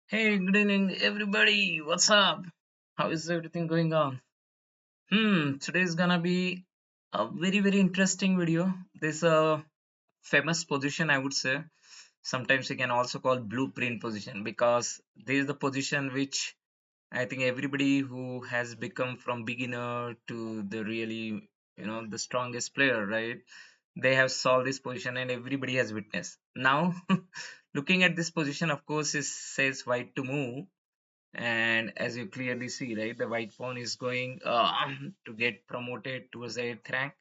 Hey, good evening, everybody. What's up? How is everything going on? Today is gonna be a very interesting video. This famous position, I would say. Sometimes we can also call blueprint position because this is the position which I think everybody who has become from beginner to the really, the strongest player, right? They have solved this position and everybody has witnessed. Now, looking at this position, of course, it says white to move, and as you clearly see, right, the white pawn is going to get promoted towards the 8th rank,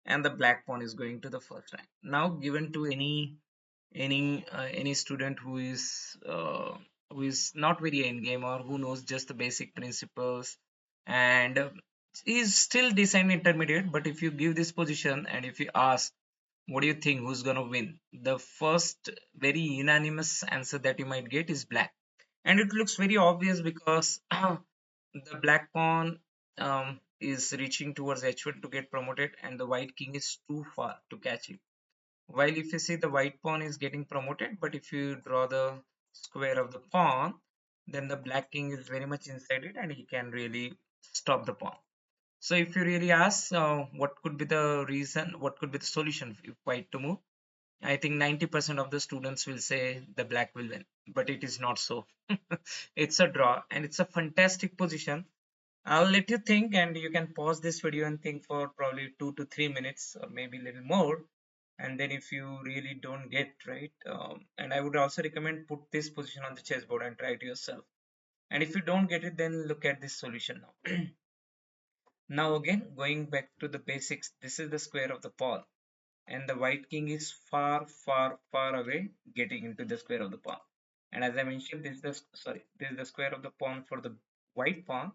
and the black pawn is going to the 1st rank. Now given to any student who is not very end game, or who knows just the basic principles, and is still decent intermediate, but if you give this position and if you ask what do you think who's gonna win, the first very unanimous answer that you might get is black. And it looks very obvious because the black pawn is reaching towards h1 to get promoted, and the white king is too far to catch it. While if you see, the white pawn is getting promoted, but if you draw the square of the pawn, then the black king is very much inside it and he can really stop the pawn. So if you really ask what could be the reason, what could be the solution if white to move, I think 90% of the students will say the black will win, but it is not so. It's a draw and it's a fantastic position. I'll let you think, and you can pause this video and think for probably 2 to 3 minutes or maybe a little more. And then if you really don't get right, and I would also recommend put this position on the chessboard and try it yourself. And if you don't get it, then look at this solution now. Now again, going back to the basics, this is the square of the pawn, and the white king is far away getting into the square of the pawn. And as I mentioned, this is the square of the pawn for the white pawn,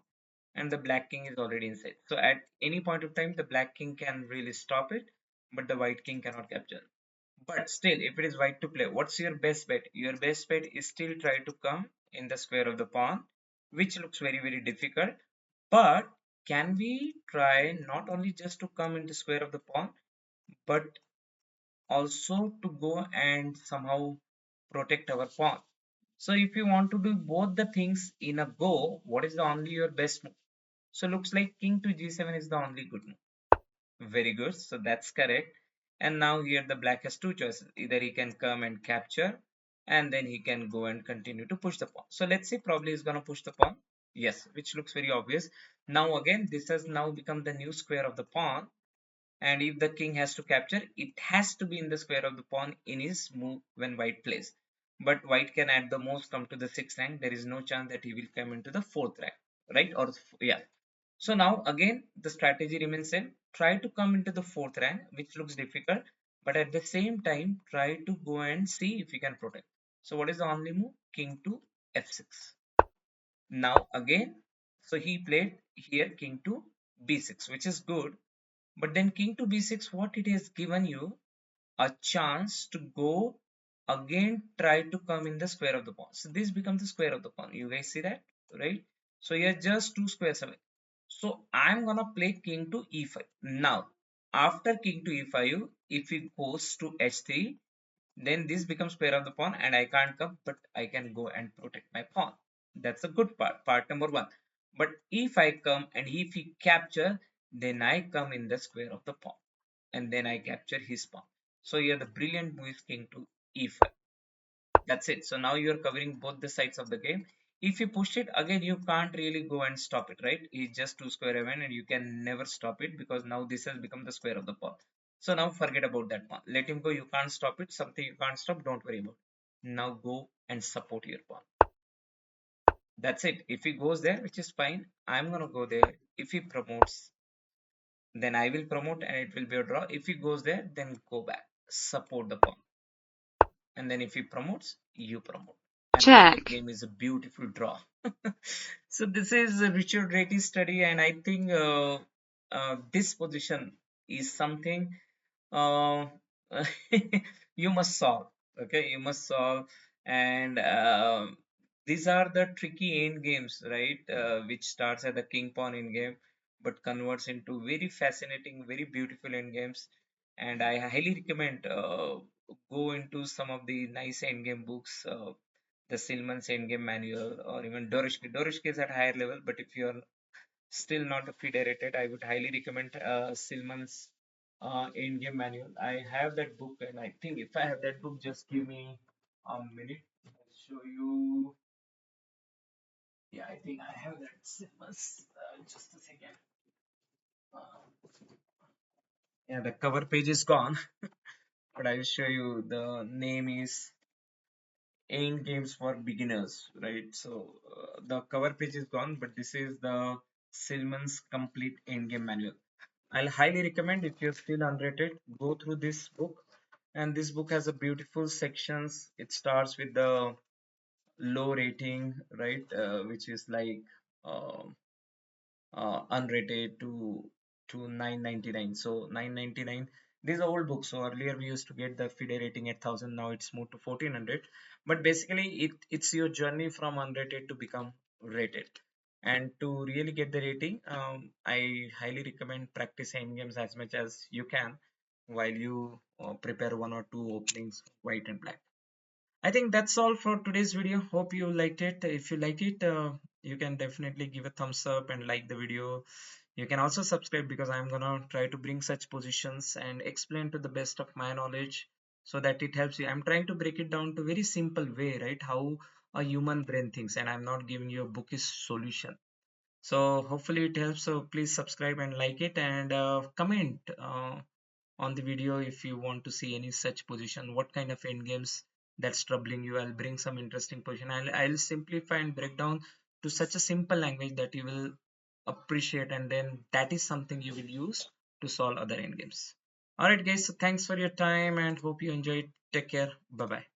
and the black king is already inside. So at any point of time, the black king can really stop it, but the white king cannot capture. But still, if it is white to play, what's your best bet? Your best bet is still try to come in the square of the pawn, which looks very difficult. But can we try not only just to come in the square of the pawn, but also to go and somehow protect our pawn? So if you want to do both the things in a go, what is the only your best move? So looks like king to g7 is the only good move. Very good. So that's correct. And now here the black has two choices. Either he can come and capture, and then he can go and continue to push the pawn. So let's say probably he's going to push the pawn. Yes, which looks very obvious. Now again, this has now become the new square of the pawn. And if the king has to capture, it has to be in the square of the pawn in his move when white plays. But white can at the most come to the 6th rank. There is no chance that he will come into the 4th rank, right? Or yeah. So now again the strategy remains same. Try to come into the 4th rank, which looks difficult, but at the same time try to go and see if you can protect. So what is the only move? King to f6. Now again, so he played here king to b6, which is good. But then king to b6, what it has given you? A chance to go again, try to come in the square of the pawn. So this becomes the square of the pawn. You guys see that, right? So you're just two squares away. So I'm gonna play king to e5. Now, after king to e5, if he goes to h3, then this becomes square of the pawn and I can't come, but I can go and protect my pawn. That's a good part number one. But if I come and if he capture, then I come in the square of the pawn and then I capture his pawn. So here the brilliant move is king to e5. That's it. So now you're covering both the sides of the game. If you push it again, you can't really go and stop it, right? It's just two square away and you can never stop it because now this has become the square of the pawn. So now forget about that pawn. Let him go. You can't stop it. Something you can't stop. Don't worry about it. Now go and support your pawn. That's it. If he goes there, which is fine, I'm gonna go there. If he promotes, then I will promote and it will be a draw. If he goes there, then go back, support the pawn, and then if he promotes, you promote, and then the Check. game is a beautiful draw. So this is a Richard Réti study, and I think this position is something uh, you must solve. Okay, you must solve, and these are the tricky end games, right? Which starts at the king pawn end game, but converts into very fascinating, very beautiful end games. And I highly recommend go into some of the nice end game books. the Silman's Endgame manual, or even Dorishki. Dorishki is at higher level, but if you're still not federated, I would highly recommend Silman's Endgame manual. I have that book, and I think if I have that book, just give me a minute. I'll show you. Yeah, I think I have that Silman's. Just a second. Uh, yeah, the cover page is gone, but I will show you. The name is End Games for Beginners, right? So the cover page is gone, but this is the Silman's complete endgame manual. I'll highly recommend if you're still unrated, go through this book. And this book has a beautiful sections. It starts with the low rating, right, which is like um unrated to 999. So 999. These are old books. So earlier we used to get the FIDE rating at 1000. Now it's moved to 1400. But basically it's your journey from unrated to become rated. And to really get the rating, I highly recommend practice end games as much as you can while you prepare one or two openings, white and black. I think that's all for today's video. Hope you liked it. If you like it, you can definitely give a thumbs up and like the video. You can also subscribe because I'm gonna try to bring such positions and explain to the best of my knowledge so that it helps you. I'm trying to break it down to very simple way, right? How a human brain thinks, and I'm not giving you a bookish solution. So hopefully it helps. So please subscribe and like it, and comment on the video if you want to see any such position, what kind of end games that's troubling you. I'll bring some interesting position. I'll simplify and break down to such a simple language that you will appreciate, and then that is something you will use to solve other end games. All right guys, so thanks for your time and hope you enjoyed. Take care. Bye bye.